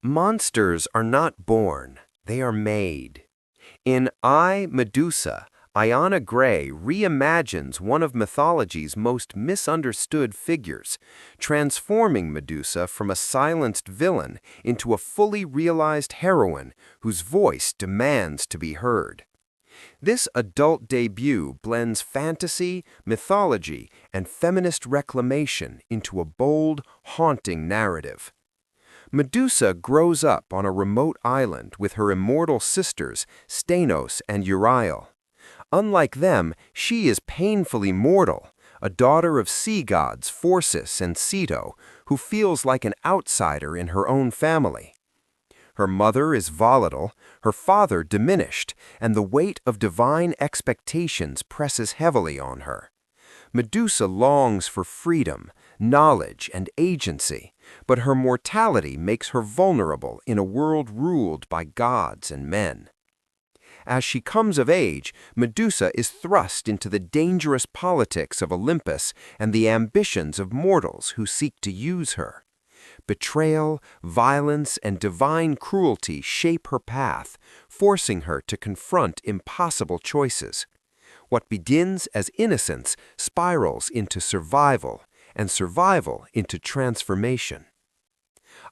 Monsters are not born, they are made. In I, Medusa, Ayana Gray reimagines one of mythology's most misunderstood figures, transforming Medusa from a silenced villain into a fully realized heroine whose voice demands to be heard. This adult debut blends fantasy, mythology, and feminist reclamation into a bold, haunting narrative. Medusa grows up on a remote island with her immortal sisters, Stanos and Uriel. Unlike them, she is painfully mortal, a daughter of sea gods Phorcys and Ceto, who feels like an outsider in her own family. Her mother is volatile, her father diminished, and the weight of divine expectations presses heavily on her. Medusa longs for freedom, knowledge, and agency, but her mortality makes her vulnerable in a world ruled by gods and men. As she comes of age, Medusa is thrust into the dangerous politics of Olympus and the ambitions of mortals who seek to use her. Betrayal, violence, and divine cruelty shape her path, forcing her to confront impossible choices. What begins as innocence spirals into survival, and survival into transformation.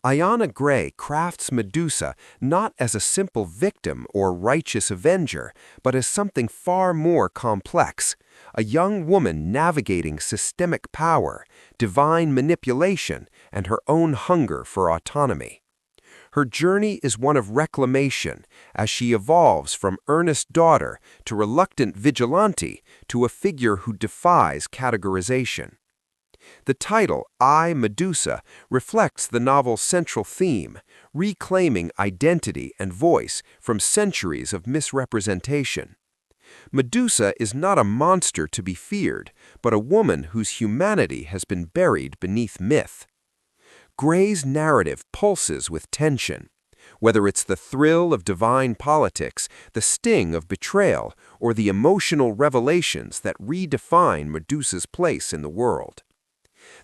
Ayana Gray crafts Medusa not as a simple victim or righteous avenger, but as something far more complex, a young woman navigating systemic power, divine manipulation, and her own hunger for autonomy. Her journey is one of reclamation as she evolves from earnest daughter to reluctant vigilante to a figure who defies categorization. The title, I, Medusa, reflects the novel's central theme, reclaiming identity and voice from centuries of misrepresentation. Medusa is not a monster to be feared, but a woman whose humanity has been buried beneath myth. Gray's narrative pulses with tension. Whether it's the thrill of divine politics, the sting of betrayal, or the emotional revelations that redefine Medusa's place in the world.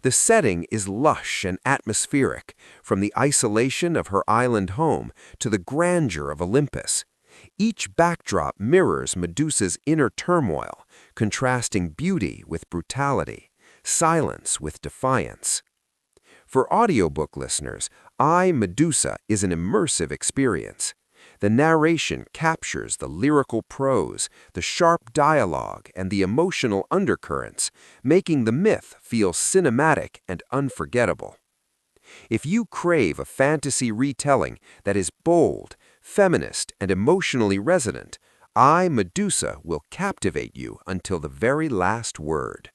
The setting is lush and atmospheric, from the isolation of her island home to the grandeur of Olympus. Each backdrop mirrors Medusa's inner turmoil, contrasting beauty with brutality, silence with defiance. For audiobook listeners, I, Medusa is an immersive experience. The narration captures the lyrical prose, the sharp dialogue, and the emotional undercurrents, making the myth feel cinematic and unforgettable. If you crave a fantasy retelling that is bold, feminist, and emotionally resonant, I, Medusa will captivate you until the very last word.